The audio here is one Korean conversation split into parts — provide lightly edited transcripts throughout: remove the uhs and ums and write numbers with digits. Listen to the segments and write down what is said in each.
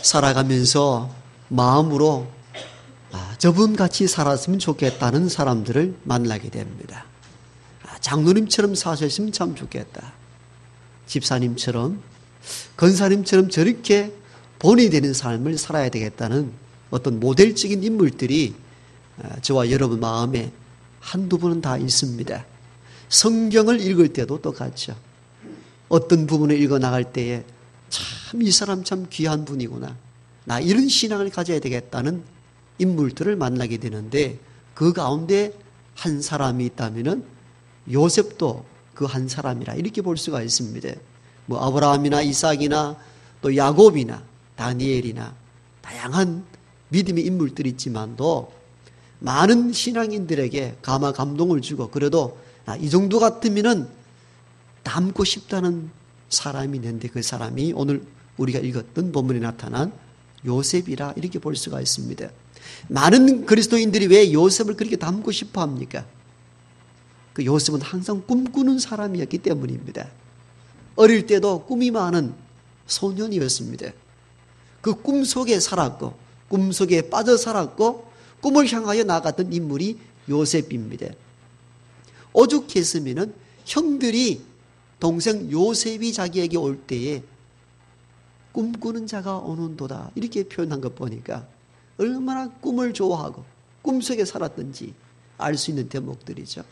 살아가면서 마음으로 저분같이 살았으면 좋겠다는 사람들을 만나게 됩니다. 장로님처럼 사셨으면 참 좋겠다. 집사님처럼, 권사님처럼 저렇게 본이 되는 삶을 살아야 되겠다는 어떤 모델적인 인물들이 저와 여러분 마음에 한두 분은 다 있습니다. 성경을 읽을 때도 똑같죠. 어떤 부분을 읽어 나갈 때에 참 이 사람 참 귀한 분이구나. 나 이런 신앙을 가져야 되겠다는 인물들을 만나게 되는데 그 가운데 한 사람이 있다면은 요셉도 그 한 사람이라 이렇게 볼 수가 있습니다. 뭐 아브라함이나 이삭이나 또 야곱이나 다니엘이나 다양한 믿음의 인물들이 있지만도 많은 신앙인들에게 가마 감동을 주고 그래도 이 정도 같으면은 닮고 싶다는 사람이 있는데 그 사람이 오늘 우리가 읽었던 본문에 나타난 요셉이라 이렇게 볼 수가 있습니다. 많은 그리스도인들이 왜 요셉을 그렇게 닮고 싶어 합니까? 그 요셉은 항상 꿈꾸는 사람이었기 때문입니다. 어릴 때도 꿈이 많은 소년이었습니다. 그 꿈 속에 살았고 꿈 속에 빠져 살았고 꿈을 향하여 나갔던 인물이 요셉입니다. 오죽했으면 형들이 동생 요셉이 자기에게 올 때에 꿈꾸는 자가 오는도다 이렇게 표현한 것 보니까 얼마나 꿈을 좋아하고 꿈속에 살았던지 알 수 있는 대목들이죠.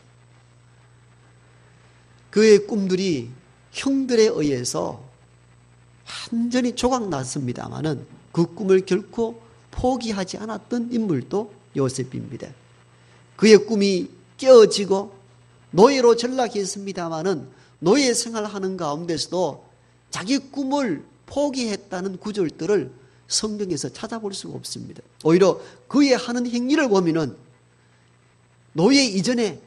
그의 꿈들이 형들에 의해서 완전히 조각났습니다마는 그 꿈을 결코 포기하지 않았던 인물도 요셉입니다. 그의 꿈이 깨어지고 노예로 전락했습니다마는 노예 생활하는 가운데서도 자기 꿈을 포기했다는 구절들을 성경에서 찾아볼 수가 없습니다. 오히려 그의 하는 행위를 보면은 노예 이전에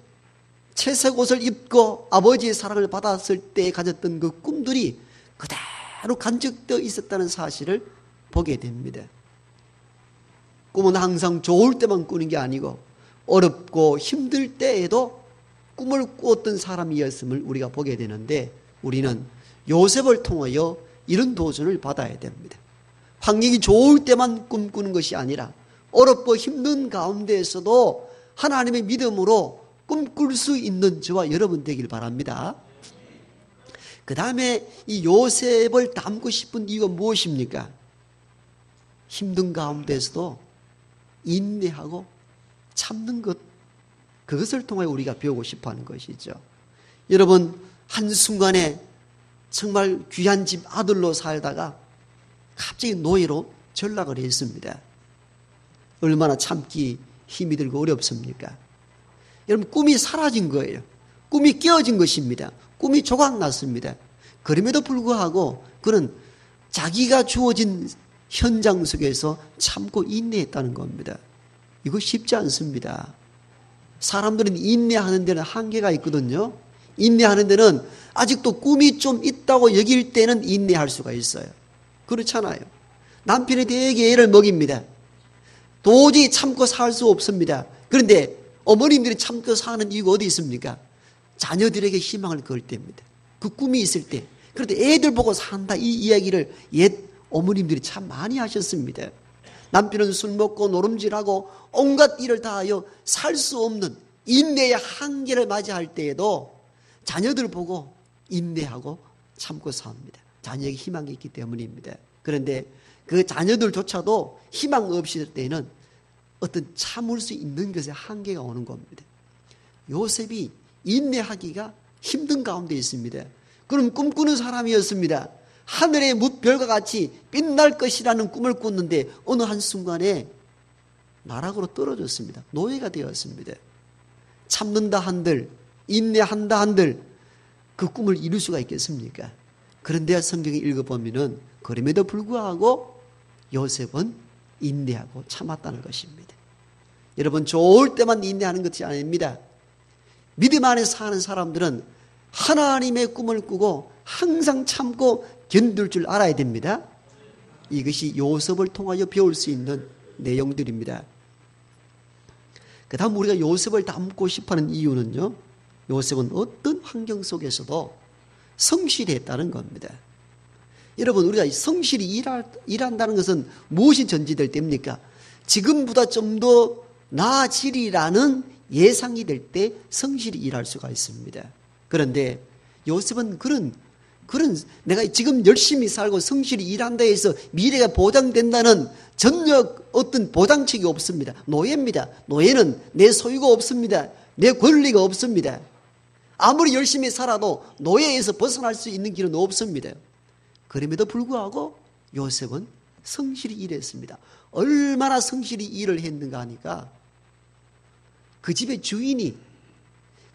채색 옷을 입고 아버지의 사랑을 받았을 때 가졌던 그 꿈들이 그대로 간직되어 있었다는 사실을 보게 됩니다. 꿈은 항상 좋을 때만 꾸는 게 아니고 어렵고 힘들 때에도 꿈을 꾸었던 사람이었음을 우리가 보게 되는데 우리는 요셉을 통하여 이런 도전을 받아야 됩니다. 환경이 좋을 때만 꿈꾸는 것이 아니라 어렵고 힘든 가운데에서도 하나님의 믿음으로 꿈꿀 수 있는 저와 여러분 되길 바랍니다. 그 다음에 이 요셉을 닮고 싶은 이유가 무엇입니까? 힘든 가운데서도 인내하고 참는 것, 그것을 통해 우리가 배우고 싶어 하는 것이죠. 여러분, 한순간에 정말 귀한 집 아들로 살다가 갑자기 노예로 전락을 했습니다. 얼마나 참기 힘이 들고 어렵습니까? 여러분, 꿈이 사라진 거예요. 꿈이 깨어진 것입니다. 꿈이 조각났습니다. 그럼에도 불구하고 그는 자기가 주어진 현장 속에서 참고 인내했다는 겁니다. 이거 쉽지 않습니다. 사람들은 인내하는 데는 한계가 있거든요. 인내하는 데는 아직도 꿈이 좀 있다고 여길 때는 인내할 수가 있어요. 그렇잖아요. 남편이 되게 애를 먹입니다. 도저히 참고 살 수 없습니다. 그런데 어머님들이 참고 사는 이유가 어디 있습니까? 자녀들에게 희망을 걸 때입니다. 그 꿈이 있을 때. 그런데 애들 보고 산다 이 이야기를 옛 어머님들이 참 많이 하셨습니다. 남편은 술 먹고 노름질하고 온갖 일을 다하여 살 수 없는 인내의 한계를 맞이할 때에도 자녀들 보고 인내하고 참고 삽니다. 자녀에게 희망이 있기 때문입니다. 그런데 그 자녀들조차도 희망 없을 때는 어떤 참을 수 있는 것에 한계가 오는 겁니다. 요셉이 인내하기가 힘든 가운데 있습니다. 그럼 꿈꾸는 사람이었습니다. 하늘의 무별과 같이 빛날 것이라는 꿈을 꿨는데 어느 한순간에 나락으로 떨어졌습니다. 노예가 되었습니다. 참는다 한들, 인내한다 한들 그 꿈을 이룰 수가 있겠습니까? 그런데 성경에 읽어보면은 그럼에도 불구하고 요셉은 인내하고 참았다는 것입니다. 여러분, 좋을 때만 인내하는 것이 아닙니다. 믿음 안에 사는 사람들은 하나님의 꿈을 꾸고 항상 참고 견딜 줄 알아야 됩니다. 이것이 요셉을 통하여 배울 수 있는 내용들입니다. 그 다음 우리가 요셉을 닮고 싶어하는 이유는요, 요셉은 어떤 환경 속에서도 성실했다는 겁니다. 여러분, 우리가 성실히 일한다는 것은 무엇이 전제될 때입니까? 지금보다 좀 더 나아지리라는 예상이 될 때 성실히 일할 수가 있습니다. 그런데 요셉은 그런 내가 지금 열심히 살고 성실히 일한다 해서 미래가 보장된다는 전혀 어떤 보장책이 없습니다. 노예입니다. 노예는 내 소유가 없습니다. 내 권리가 없습니다. 아무리 열심히 살아도 노예에서 벗어날 수 있는 길은 없습니다. 그럼에도 불구하고 요셉은 성실히 일했습니다. 얼마나 성실히 일을 했는가 하니까 그 집의 주인이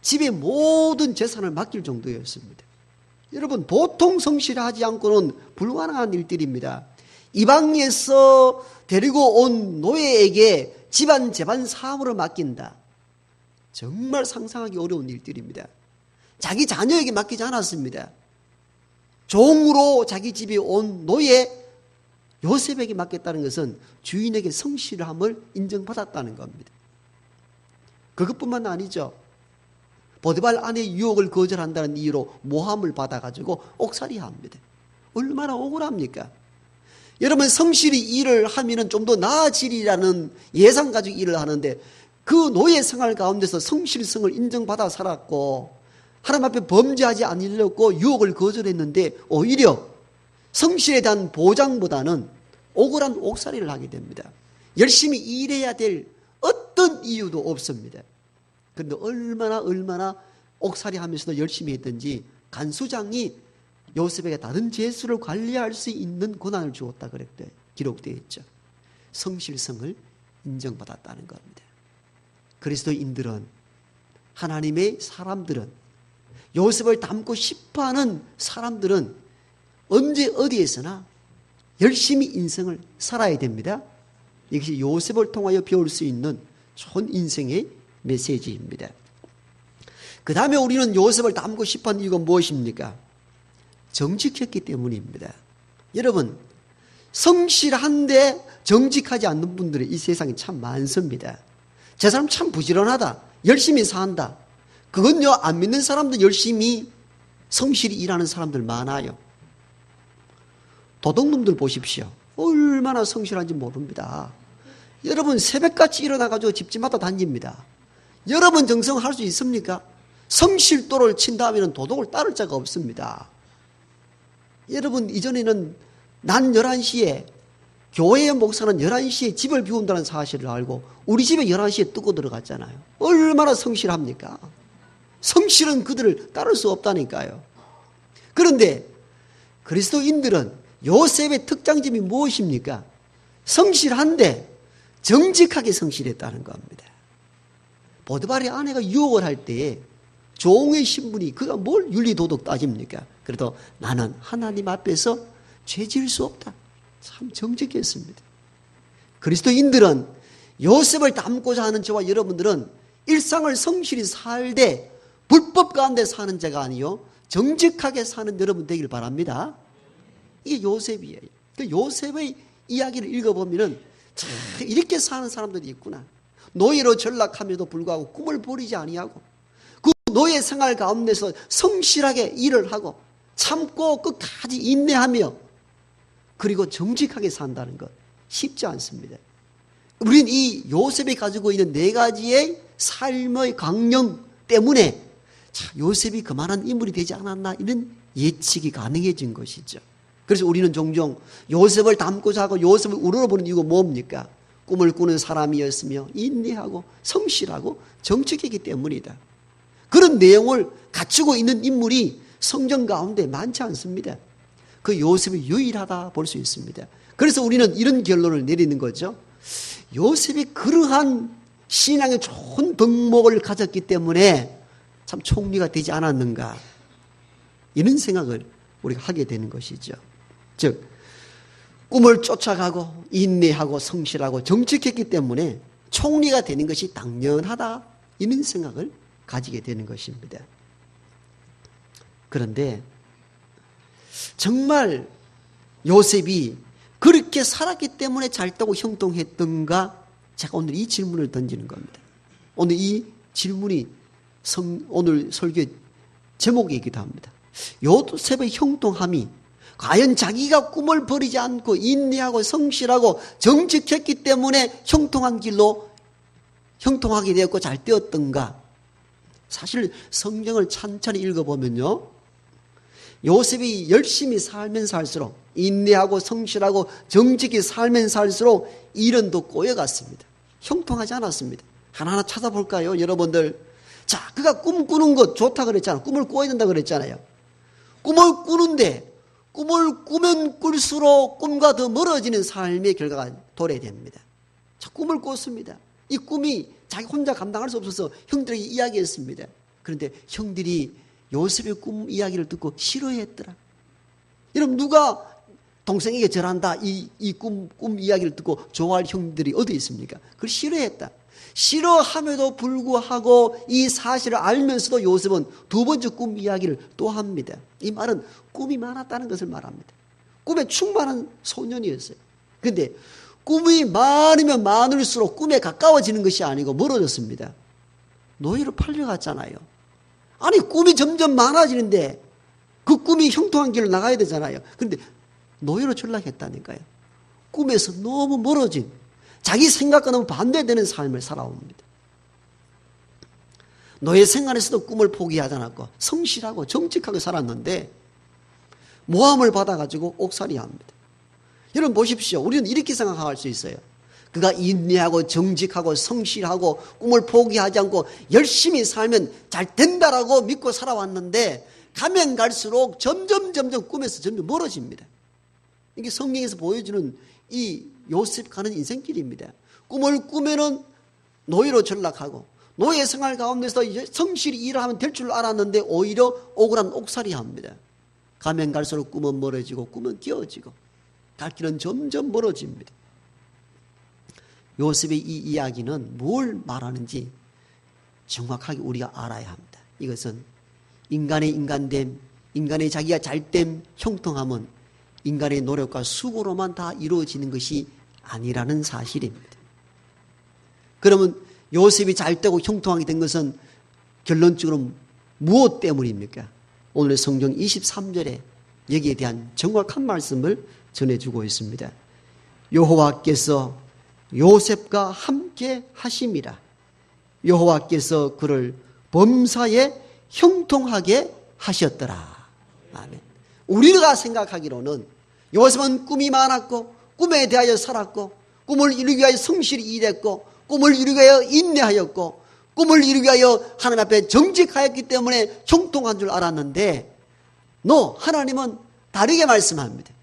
집의 모든 재산을 맡길 정도였습니다. 여러분, 보통 성실하지 않고는 불가능한 일들입니다. 이방에서 데리고 온 노예에게 집안 재반 사무를 맡긴다. 정말 상상하기 어려운 일들입니다. 자기 자녀에게 맡기지 않았습니다. 종으로 자기 집에 온 노예 요셉에게 맡겼다는 것은 주인에게 성실함을 인정받았다는 겁니다. 그것뿐만 아니죠. 보디발 아내의 유혹을 거절한다는 이유로 모함을 받아가지고 옥살이합니다. 얼마나 억울합니까? 여러분, 성실히 일을 하면 좀 더 나아지리라는 예상 가지고 일을 하는데 그 노예 생활 가운데서 성실성을 인정받아 살았고 하나님 앞에 범죄하지 않으려고 유혹을 거절했는데 오히려 성실에 대한 보장보다는 억울한 옥살이를 하게 됩니다. 열심히 일해야 될 어떤 이유도 없습니다. 그런데 얼마나 옥살이 하면서도 열심히 했든지 간수장이 요셉에게 다른 죄수를 관리할 수 있는 권한을 주었다 그랬대 기록되어 있죠. 성실성을 인정받았다는 겁니다. 그리스도인들은, 하나님의 사람들은, 요셉을 닮고 싶어하는 사람들은 언제 어디에서나 열심히 인생을 살아야 됩니다. 이것이 요셉을 통하여 배울 수 있는 좋은 인생의 메시지입니다. 그 다음에 우리는 요셉을 닮고 싶어하는 이유가 무엇입니까? 정직했기 때문입니다. 여러분, 성실한데 정직하지 않는 분들이 이 세상에 참 많습니다. 저 사람 참 부지런하다, 열심히 산다. 그건요, 안 믿는 사람도 열심히 성실히 일하는 사람들 많아요. 도둑놈들 보십시오. 얼마나 성실한지 모릅니다. 여러분, 새벽같이 일어나가지고 집집마다 다닙니다. 여러분 정성할 수 있습니까? 성실도를 친다면 도둑을 따를 자가 없습니다. 여러분, 이전에는 낮 11시에 교회의 목사는 11시에 집을 비운다는 사실을 알고 우리 집에 11시에 뜨고 들어갔잖아요. 얼마나 성실합니까? 성실은 그들을 따를 수 없다니까요. 그런데 그리스도인들은 요셉의 특장점이 무엇입니까? 성실한데 정직하게 성실했다는 겁니다. 보디발의 아내가 유혹을 할 때 종의 신분이 그가 뭘 윤리도덕 따집니까? 그래도 나는 하나님 앞에서 죄 지을 수 없다. 참 정직했습니다. 그리스도인들은 요셉을 닮고자 하는 저와 여러분들은 일상을 성실히 살되 불법 가운데 사는 자가 아니요 정직하게 사는 여러분 되길 바랍니다. 이게 요셉이에요. 그 요셉의 이야기를 읽어보면 참 이렇게 사는 사람들이 있구나. 노예로 전락함에도 불구하고 꿈을 버리지 아니하고 그 노예 생활 가운데서 성실하게 일을 하고 참고 끝까지 인내하며 그리고 정직하게 산다는 것 쉽지 않습니다. 우리는 이 요셉이 가지고 있는 네 가지의 삶의 강령 때문에 요셉이 그만한 인물이 되지 않았나 이런 예측이 가능해진 것이죠. 그래서 우리는 종종 요셉을 닮고자 하고 요셉을 우러러보는 이유가 뭡니까? 꿈을 꾸는 사람이었으며 인내하고 성실하고 정직했기 때문이다. 그런 내용을 갖추고 있는 인물이 성경 가운데 많지 않습니다. 그 요셉이 유일하다 볼 수 있습니다. 그래서 우리는 이런 결론을 내리는 거죠. 요셉이 그러한 신앙의 좋은 덕목을 가졌기 때문에 참 총리가 되지 않았는가 이런 생각을 우리가 하게 되는 것이죠. 즉 꿈을 쫓아가고 인내하고 성실하고 정직했기 때문에 총리가 되는 것이 당연하다 이런 생각을 가지게 되는 것입니다. 그런데 정말 요셉이 그렇게 살았기 때문에 잘 되고 형통했던가? 제가 오늘 이 질문을 던지는 겁니다. 오늘 이 질문이 오늘 설교의 제목이기도 합니다. 요셉의 형통함이 과연 자기가 꿈을 버리지 않고 인내하고 성실하고 정직했기 때문에 형통한 길로 형통하게 되었고 잘 되었던가? 사실 성경을 천천히 읽어보면요, 요셉이 열심히 살면 살수록, 인내하고 성실하고 정직히 살면 살수록 일은 더 꼬여갔습니다. 형통하지 않았습니다. 하나하나 찾아볼까요, 여러분들? 자, 그가 꿈꾸는 것 좋다 그랬잖아요. 꿈을 꿔야 된다 그랬잖아요. 꿈을 꾸는데 꿈을 꾸면 꿀수록 꿈과 더 멀어지는 삶의 결과가 도래됩니다. 자, 꿈을 꿨습니다. 이 꿈이 자기 혼자 감당할 수 없어서 형들에게 이야기했습니다. 그런데 형들이 요셉의 꿈 이야기를 듣고 싫어했더라. 여러분, 누가 동생에게 절한다 이 꿈 이야기를 듣고 좋아할 형들이 어디 있습니까? 그걸 싫어했다. 싫어함에도 불구하고 이 사실을 알면서도 요셉은 두 번째 꿈 이야기를 또 합니다. 이 말은 꿈이 많았다는 것을 말합니다. 꿈에 충만한 소년이었어요. 그런데 꿈이 많으면 많을수록 꿈에 가까워지는 것이 아니고 멀어졌습니다. 노예로 팔려갔잖아요. 아니, 꿈이 점점 많아지는데 그 꿈이 형통한 길로 나가야 되잖아요. 그런데 노예로 전락했다니까요. 꿈에서 너무 멀어진, 자기 생각과 너무 반대되는 삶을 살아옵니다. 노예 생활에서도 꿈을 포기하지 않았고 성실하고 정직하게 살았는데 모함을 받아가지고 옥살이합니다. 여러분 보십시오. 우리는 이렇게 생각할 수 있어요. 그가 인내하고 정직하고 성실하고 꿈을 포기하지 않고 열심히 살면 잘 된다라고 믿고 살아왔는데 가면 갈수록 점점 꿈에서 점점 멀어집니다. 이게 성경에서 보여주는 이 요셉 가는 인생길입니다. 꿈을 꾸면은 노예로 전락하고 노예 생활 가운데서 성실히 일을 하면 될 줄 알았는데 오히려 억울한 옥살이합니다. 가면 갈수록 꿈은 멀어지고 꿈은 끼어지고 갈 길은 점점 멀어집니다. 요셉의 이 이야기는 뭘 말하는지 정확하게 우리가 알아야 합니다. 이것은 인간의 인간됨, 인간의 자기가 잘됨, 형통함은 인간의 노력과 수고로만 다 이루어지는 것이 아니라는 사실입니다. 그러면 요셉이 잘되고 형통하게 된 것은 결론적으로 무엇 때문입니까? 오늘 성경 23절에 여기에 대한 정확한 말씀을 전해주고 있습니다. 여호와께서 요셉과 함께 하심이라. 여호와께서 그를 범사에 형통하게 하셨더라. 아멘. 우리가 생각하기로는 요셉은 꿈이 많았고 꿈에 대하여 살았고 꿈을 이루기 위하여 성실히 일했고 꿈을 이루기 위하여 인내하였고 꿈을 이루기 위하여 하나님 앞에 정직하였기 때문에 형통한 줄 알았는데 하나님은 다르게 말씀합니다.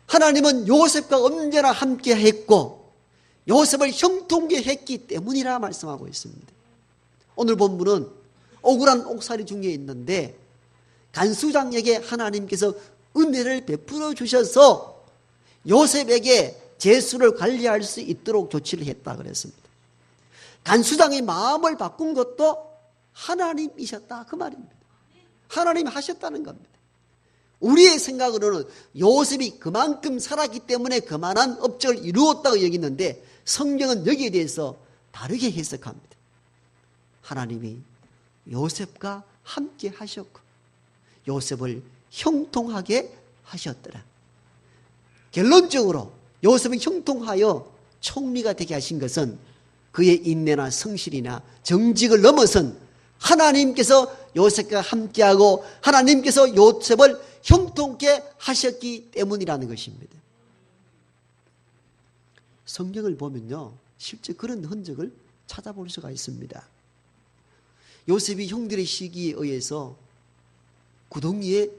하나님은 요셉과 언제나 함께 했고 요셉을 형통케 했기 때문이라 말씀하고 있습니다. 오늘 본문은 억울한 옥살이 중에 있는데 간수장에게 하나님께서 은혜를 베풀어 주셔서 요셉에게 제수를 관리할 수 있도록 조치를 했다 그랬습니다. 간수장의 마음을 바꾼 것도 하나님이셨다 그 말입니다. 하나님이 하셨다는 겁니다. 우리의 생각으로는 요셉이 그만큼 살았기 때문에 그만한 업적을 이루었다고 여기는데 성경은 여기에 대해서 다르게 해석합니다. 하나님이 요셉과 함께 하셨고 요셉을 형통하게 하셨더라. 결론적으로 요셉이 형통하여 총리가 되게 하신 것은 그의 인내나 성실이나 정직을 넘어선 하나님께서 요셉과 함께하고 하나님께서 요셉을 형통케 하셨기 때문이라는 것입니다. 성경을 보면요, 실제 그런 흔적을 찾아볼 수가 있습니다. 요셉이 형들의 시기에 의해서 구덩이에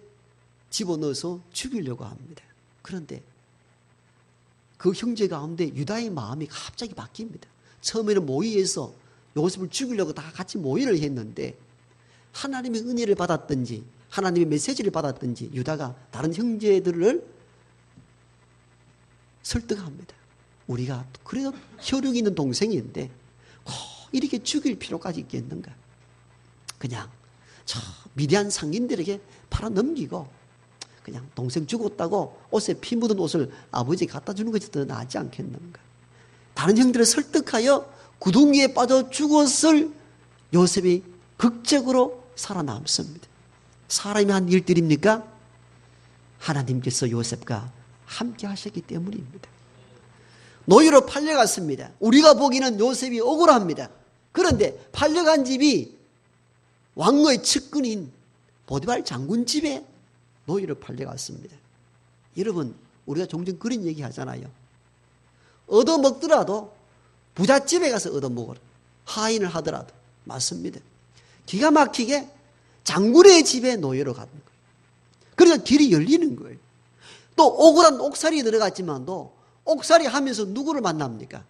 집어넣어서 죽이려고 합니다. 그런데 그 형제 가운데 유다의 마음이 갑자기 바뀝니다. 처음에는 모의해서 요셉을 죽이려고 다 같이 모의를 했는데 하나님의 은혜를 받았든지 하나님의 메시지를 받았든지 유다가 다른 형제들을 설득합니다. 우리가 그래도 혈육 있는 동생인데 꼭 이렇게 죽일 필요까지 있겠는가? 그냥 저 미디안 상인들에게 팔아 넘기고 그냥 동생 죽었다고 옷에 피 묻은 옷을 아버지에게 갖다 주는 것이 더 낫지 않겠는가? 다른 형들을 설득하여 구덩이에 빠져 죽었을 요셉이 극적으로 살아남습니다. 사람이 한 일들입니까? 하나님께서 요셉과 함께 하셨기 때문입니다. 노예로 팔려갔습니다. 우리가 보기에는 요셉이 억울합니다. 그런데 팔려간 집이 왕의 측근인 보디발 장군 집에 노예로 팔려갔습니다. 여러분, 우리가 종종 그런 얘기 하잖아요. 얻어먹더라도 부잣집에 가서 얻어먹어라. 하인을 하더라도. 맞습니다. 기가 막히게 장군의 집에 노예로 가는 거예요. 그러니까 길이 열리는 거예요. 또 억울한 옥살이 들어갔지만도 옥살이 하면서 누구를 만납니까?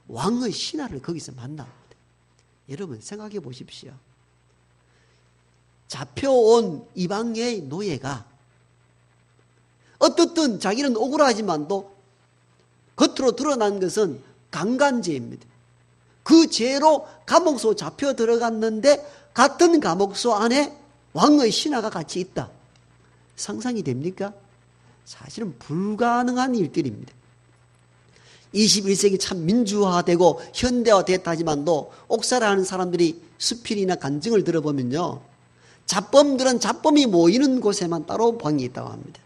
왕의 신하를 거기서 만납니다. 여러분 생각해 보십시오. 잡혀온 이방의 노예가 어떻든 자기는 억울하지만도 겉으로 드러난 것은 강간죄입니다. 그 죄로 감옥소 잡혀 들어갔는데 같은 감옥소 안에 왕의 신하가 같이 있다. 상상이 됩니까? 사실은 불가능한 일들입니다. 21세기 참 민주화되고 현대화됐다지만도 옥살이하는 사람들이 수필이나 간증을 들어보면요, 잡범들은 잡범이 모이는 곳에만 따로 방이 있다고 합니다.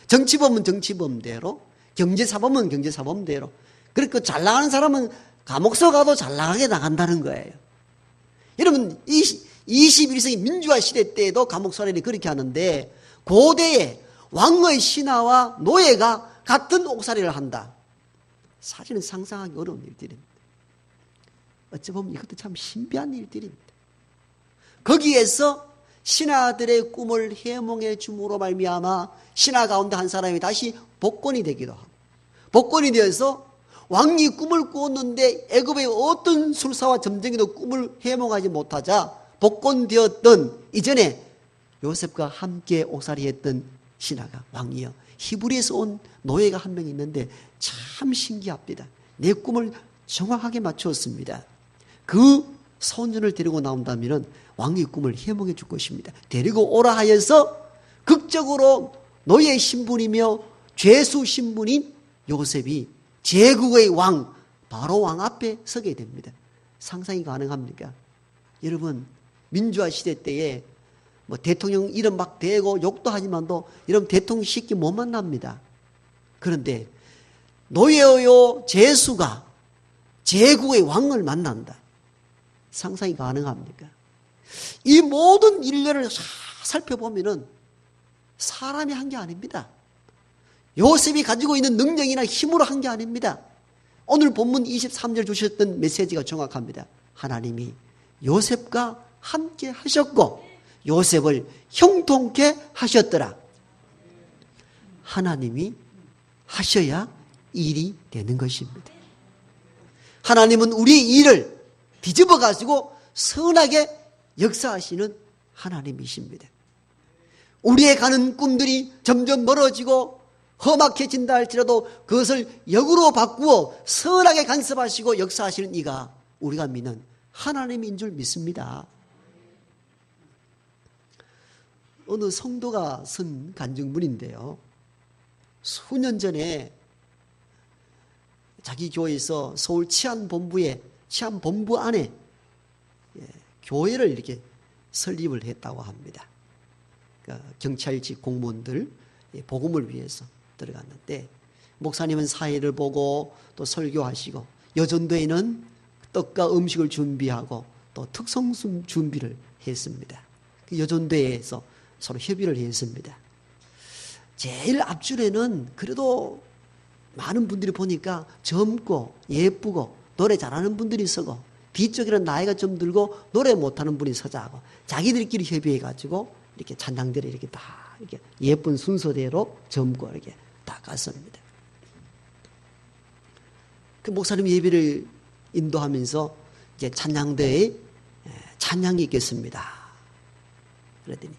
정치범은 정치범대로, 경제사범은 경제사범대로. 그리고 잘 나가는 사람은 감옥서 가도 잘 나가게 나간다는 거예요. 여러분 21세기 민주화 시대 때에도 감옥소년이 그렇게 하는데 고대에 왕의 신하와 노예가 같은 옥살이를 한다. 사실은 상상하기 어려운 일들입니다. 어찌 보면 이것도 참 신비한 일들입니다. 거기에서 신하들의 꿈을 해몽해 줌으로 말미암아 신하 가운데 한 사람이 다시 복권이 되기도 하고, 복권이 되어서 왕이 꿈을 꾸었는데 애굽의 어떤 술사와 점쟁이도 꿈을 해몽하지 못하자 복권되었던 이전에 요셉과 함께 옥살이했던 신하가 왕이여 히브리에서 온 노예가 한 명 있는데 참 신기합니다. 내 꿈을 정확하게 맞추었습니다. 그 소년을 데리고 나온다면 왕의 꿈을 해몽해 줄 것입니다. 데리고 오라 하여서 극적으로 노예 신분이며 죄수 신분인 요셉이 제국의 왕, 바로 왕 앞에 서게 됩니다. 상상이 가능합니까? 여러분, 민주화 시대 때에 뭐 대통령 이름 막 대고 욕도 하지만도 여러분 대통령 쉽게 못 만납니다. 그런데 노예요 제수가 제국의 왕을 만난다. 상상이 가능합니까? 이 모든 일련을 살펴보면은 사람이 한 게 아닙니다. 요셉이 가지고 있는 능력이나 힘으로 한 게 아닙니다. 오늘 본문 23절 주셨던 메시지가 정확합니다. 하나님이 요셉과 함께 하셨고 요셉을 형통케 하셨더라. 하나님이 하셔야 일이 되는 것입니다. 하나님은 우리의 일을 뒤집어 가지고 선하게 역사하시는 하나님이십니다. 우리의 가는 꿈들이 점점 멀어지고 험악해진다 할지라도 그것을 역으로 바꾸어 선하게 간섭하시고 역사하시는 이가 우리가 믿는 하나님인 줄 믿습니다. 어느 성도가 쓴 간증문인데요, 수년 전에 자기 교회에서 서울 치안본부 안에 교회를 이렇게 설립을 했다고 합니다. 그러니까 경찰직 공무원들 복음을 위해서 들어갔는데 목사님은 사회를 보고 또 설교하시고 여전도에는 떡과 음식을 준비하고 또 특성순 준비를 했습니다. 그 여전도에서 서로 협의를 했습니다. 제일 앞줄에는 그래도 많은 분들이 보니까 젊고 예쁘고 노래 잘하는 분들이 서고 뒤쪽에는 나이가 좀 들고 노래 못하는 분이 서자고 자기들끼리 협의해가지고 이렇게 찬양대를 이렇게 다 이렇게 예쁜 순서대로 젊고 이렇게 다 갔습니다. 그 목사님 예배를 인도하면서 이제 찬양대에 찬양이 있겠습니다. 그랬더니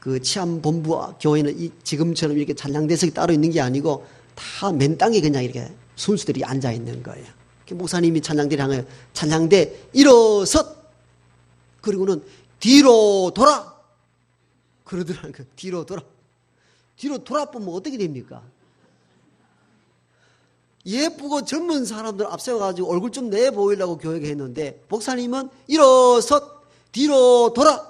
그 치안본부 교회는 지금처럼 이렇게 찬양대석이 따로 있는 게 아니고 다 맨 땅에 그냥 이렇게 순수들이 앉아 있는 거예요. 목사님이 찬양대를 향하여 찬양대 일어섰! 그리고는 뒤로 돌아! 그러더라는 거예요. 뒤로 돌아. 뒤로 돌아보면 어떻게 됩니까? 예쁘고 젊은 사람들 앞세워가지고 얼굴 좀 내 보이려고 교회가 했는데 목사님은 일어섰! 뒤로 돌아!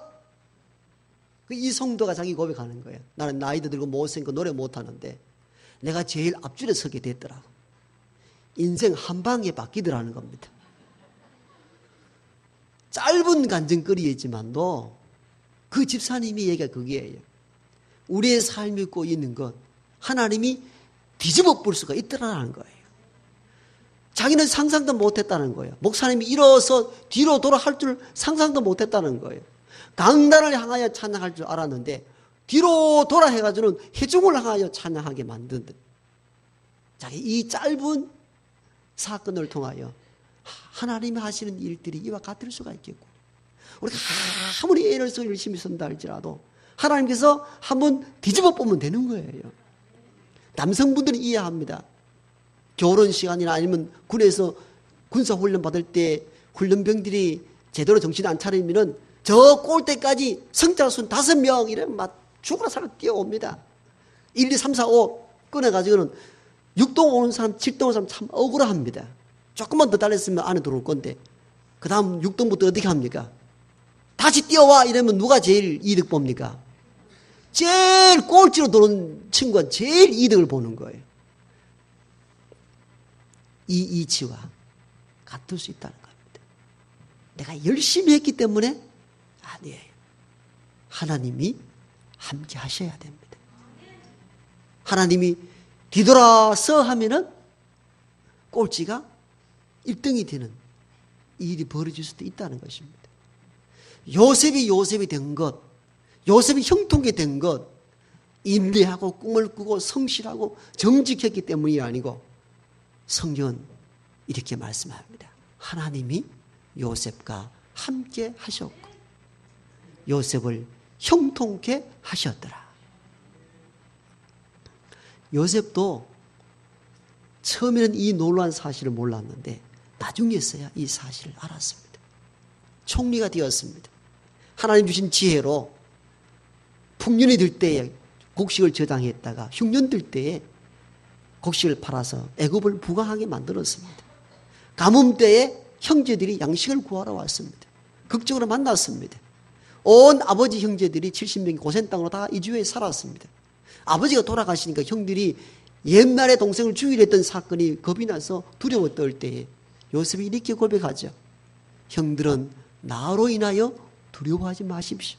이 성도가 자기 고백하는 거예요. 나는 나이도 들고 못생기고 노래 못하는데 내가 제일 앞줄에 서게 됐더라고. 인생 한 방에 바뀌더라는 겁니다. 짧은 간증거리이지만도 그 집사님이 얘기가 그게예요. 우리의 삶이 꼬이는 것 하나님이 뒤집어 볼 수가 있더라는 거예요. 자기는 상상도 못했다는 거예요. 목사님이 일어서 뒤로 돌아할 줄 상상도 못했다는 거예요. 강단을 향하여 찬양할 줄 알았는데 뒤로 돌아 해가지고는 회중을 향하여 찬양하게 만든 자기 이 짧은 사건을 통하여 하나님이 하시는 일들이 이와 같을 수가 있겠고, 우리가 아무리 애를 써 열심히 쓴다 할지라도 하나님께서 한번 뒤집어 보면 되는 거예요. 남성분들은 이해합니다. 결혼 시간이나 아니면 군에서 군사훈련 받을 때 훈련병들이 제대로 정신 안 차리면은 저 꼴대까지 성자순 5명 이러면 막 죽으라 살아 뛰어옵니다. 1, 2, 3, 4, 5 끊어가지고는 6동 오는 사람, 7동 오는 사람 참 억울합니다. 조금만 더 달렸으면 안에 들어올 건데 그 다음 6동부터 어떻게 합니까? 다시 뛰어와 이러면 누가 제일 이득 봅니까? 제일 꼴찌로 들어온 친구가 제일 이득을 보는 거예요. 이 이치와 같을 수 있다는 겁니다. 내가 열심히 했기 때문에 아니에요. 하나님이 함께 하셔야 됩니다. 하나님이 뒤돌아서 하면은 꼴찌가 1등이 되는 일이 벌어질 수도 있다는 것입니다. 요셉이 된 것, 요셉이 형통이 된 것, 인내하고 꿈을 꾸고 성실하고 정직했기 때문이 아니고 성경은 이렇게 말씀합니다. 하나님이 요셉과 함께 하셨고 요셉을 형통케 하셨더라. 요셉도 처음에는 이 놀라운 사실을 몰랐는데 나중에서야 이 사실을 알았습니다. 총리가 되었습니다. 하나님 주신 지혜로 풍년이 들 때에 곡식을 저장했다가 흉년 들 때에 곡식을 팔아서 애굽을 부강하게 만들었습니다. 가뭄 때에 형제들이 양식을 구하러 왔습니다. 극적으로 만났습니다. 온 아버지 형제들이 70명이 고센 땅으로 다 이주해 살았습니다. 아버지가 돌아가시니까 형들이 옛날에 동생을 죽이려 했던 사건이 겁이 나서 두려워 떨 때에 요셉이 이렇게 고백하죠. 형들은 나로 인하여 두려워하지 마십시오.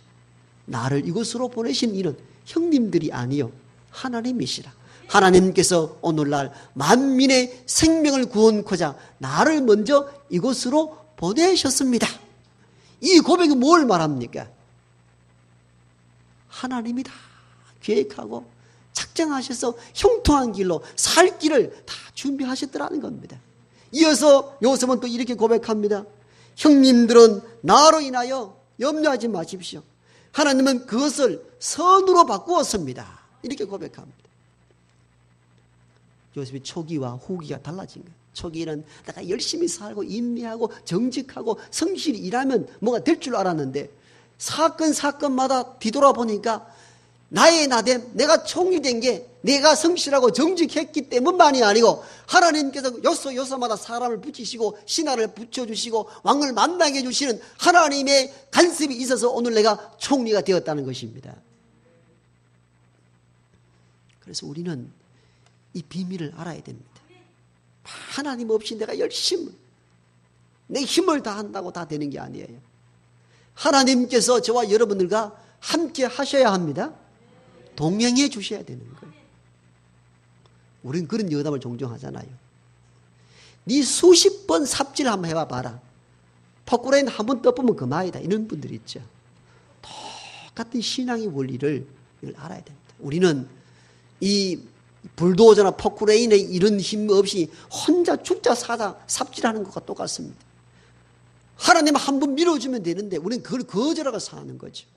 나를 이곳으로 보내신 이는 형님들이 아니요 하나님이시라. 하나님께서 오늘날 만민의 생명을 구원코자 나를 먼저 이곳으로 보내셨습니다. 이 고백이 뭘 말합니까? 하나님이 다 계획하고 작정하셔서 형통한 길로 살 길을 다 준비하셨더라는 겁니다. 이어서 요셉은 또 이렇게 고백합니다. 형님들은 나로 인하여 염려하지 마십시오. 하나님은 그것을 선으로 바꾸었습니다. 이렇게 고백합니다. 요셉이 초기와 후기가 달라진 거예요. 초기에는 내가 열심히 살고 인내하고 정직하고 성실히 일하면 뭐가 될 줄 알았는데 사건마다 뒤돌아보니까 나의 나됨, 내가 총리 된 게 내가 성실하고 정직했기 때문만이 아니고 하나님께서 요소마다 사람을 붙이시고 신하를 붙여주시고 왕을 만나게 해주시는 하나님의 간섭이 있어서 오늘 내가 총리가 되었다는 것입니다. 그래서 우리는 이 비밀을 알아야 됩니다. 하나님 없이 내가 열심히 내 힘을 다한다고 다 되는 게 아니에요. 하나님께서 저와 여러분들과 함께 하셔야 합니다. 동행해 주셔야 되는 거예요. 우리는 그런 여담을 종종 하잖아요. 네 수십 번 삽질 한번 해봐봐라. 포크레인 한번 떠보면 그만이다. 이런 분들이 있죠. 똑같은 신앙의 원리를 알아야 됩니다. 우리는 이 불도저나 포크레인의 이런 힘 없이 혼자 죽자 사자 삽질하는 것과 똑같습니다. 하나님 한 번 밀어주면 되는데 우리는 그걸 거절하고 사는 거죠.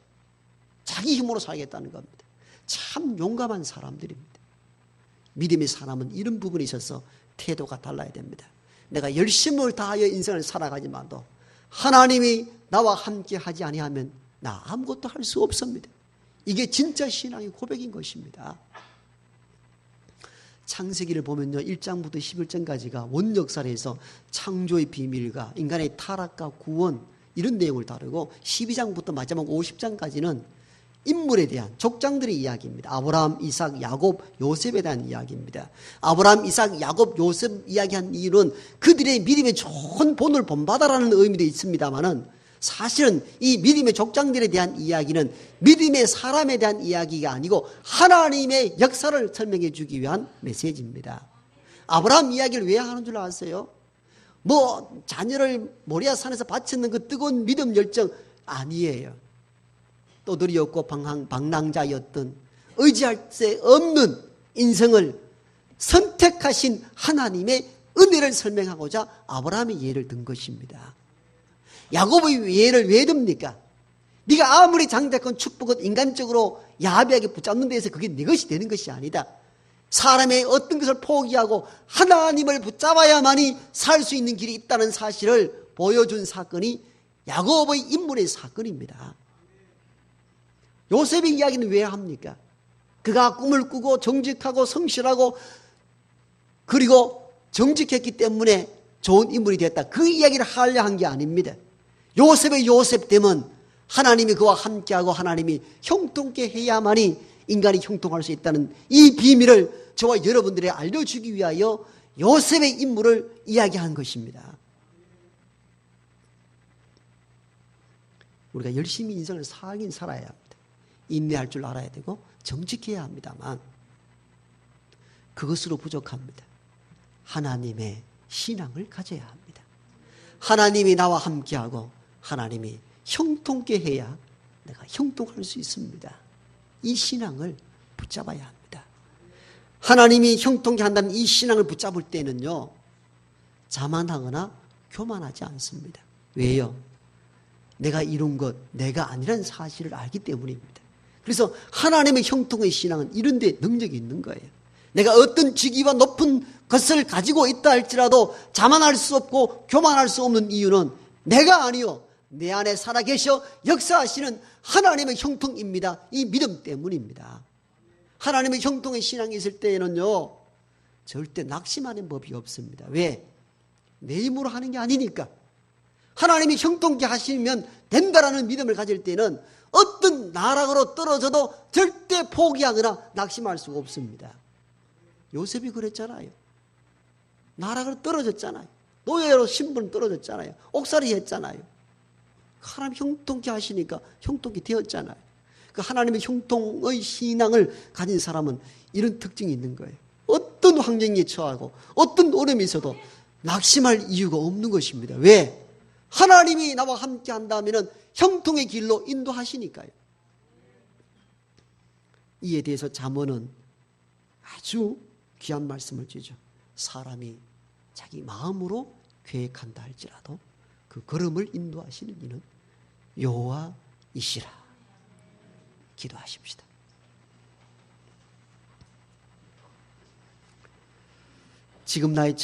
자기 힘으로 살겠다는 겁니다. 참 용감한 사람들입니다. 믿음의 사람은 이런 부분에 있어서 태도가 달라야 됩니다. 내가 열심을 다하여 인생을 살아가지만도 하나님이 나와 함께 하지 아니하면 나 아무것도 할 수 없습니다. 이게 진짜 신앙의 고백인 것입니다. 창세기를 보면요 1장부터 11장까지가 원역사에서 창조의 비밀과 인간의 타락과 구원 이런 내용을 다루고 12장부터 마지막 50장까지는 인물에 대한 족장들의 이야기입니다. 아브라함, 이삭, 야곱, 요셉에 대한 이야기입니다. 아브라함, 이삭, 야곱, 요셉 이야기한 이유는 그들의 믿음의 좋은 본을 본받아라는 의미도 있습니다만은 사실은 이 믿음의 족장들에 대한 이야기는 믿음의 사람에 대한 이야기가 아니고 하나님의 역사를 설명해 주기 위한 메시지입니다. 아브라함 이야기를 왜 하는 줄 아세요? 뭐 자녀를 모리아 산에서 바쳤는 그 뜨거운 믿음 열정 아니에요. 떠들이었고 방랑자였던 의지할 새 없는 인생을 선택하신 하나님의 은혜를 설명하고자 아브라함의 예를 든 것입니다. 야곱의 예를 왜 듭니까? 네가 아무리 장대건 축복은 인간적으로 야합하게 붙잡는 데에서 그게 네 것이 되는 것이 아니다. 사람의 어떤 것을 포기하고 하나님을 붙잡아야만이 살 수 있는 길이 있다는 사실을 보여준 사건이 야곱의 인물의 사건입니다. 요셉의 이야기는 왜 합니까? 그가 꿈을 꾸고 정직하고 성실하고 그리고 정직했기 때문에 좋은 인물이 됐다. 그 이야기를 하려 한 게 아닙니다. 요셉의 요셉됨은 하나님이 그와 함께하고 하나님이 형통케 해야만이 인간이 형통할 수 있다는 이 비밀을 저와 여러분들에게 알려주기 위하여 요셉의 인물을 이야기한 것입니다. 우리가 열심히 인생을 살긴 살아야 합니다. 인내할 줄 알아야 되고 정직해야 합니다만 그것으로 부족합니다. 하나님의 신앙을 가져야 합니다. 하나님이 나와 함께하고 하나님이 형통케 해야 내가 형통할 수 있습니다. 이 신앙을 붙잡아야 합니다. 하나님이 형통케 한다는 이 신앙을 붙잡을 때는요, 자만하거나 교만하지 않습니다. 왜요? 내가 이룬 것, 내가 아니라는 사실을 알기 때문입니다. 그래서 하나님의 형통의 신앙은 이런 데 능력이 있는 거예요. 내가 어떤 직위와 높은 것을 가지고 있다 할지라도 자만할 수 없고 교만할 수 없는 이유는 내가 아니요, 내 안에 살아계셔 역사하시는 하나님의 형통입니다. 이 믿음 때문입니다. 하나님의 형통의 신앙이 있을 때에는요, 절대 낙심하는 법이 없습니다. 왜? 내 힘으로 하는 게 아니니까. 하나님이 형통케 하시면 된다라는 믿음을 가질 때는 어떤 나락으로 떨어져도 절대 포기하거나 낙심할 수가 없습니다. 요셉이 그랬잖아요. 나락으로 떨어졌잖아요. 노예로 신분 떨어졌잖아요. 옥살이 했잖아요. 하나님 형통케 하시니까 형통케 되었잖아요. 그 하나님의 형통의 신앙을 가진 사람은 이런 특징이 있는 거예요. 어떤 환경에 처하고 어떤 어려움이 있어도 낙심할 이유가 없는 것입니다. 왜? 하나님이 나와 함께 한다면 형통의 길로 인도하시니까요. 이에 대해서 잠언은 아주 귀한 말씀을 주죠. 사람이 자기 마음으로 계획한다 할지라도 그 걸음을 인도하시는 이는 여호와이시라. 기도하십시다. 지금 나의